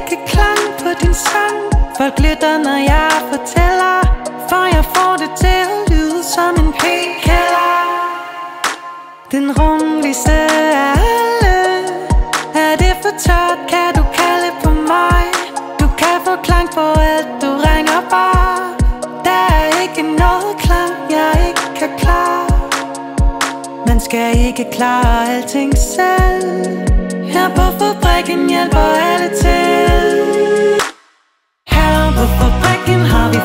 ikke klang på din sang. Folk lytter, når jeg fortæller, for jeg får det til at lyde som en p-kælder. Den rumligste af alle. Er det for tørt, kan du kalde på mig. Du kan få klang på alt, du ringer bare. Der er ikke noget klang, jeg ikke kan klare. Man skal ikke klare alting selv. Her på fabrikken hjælper alle til. Her på fabrikken har vi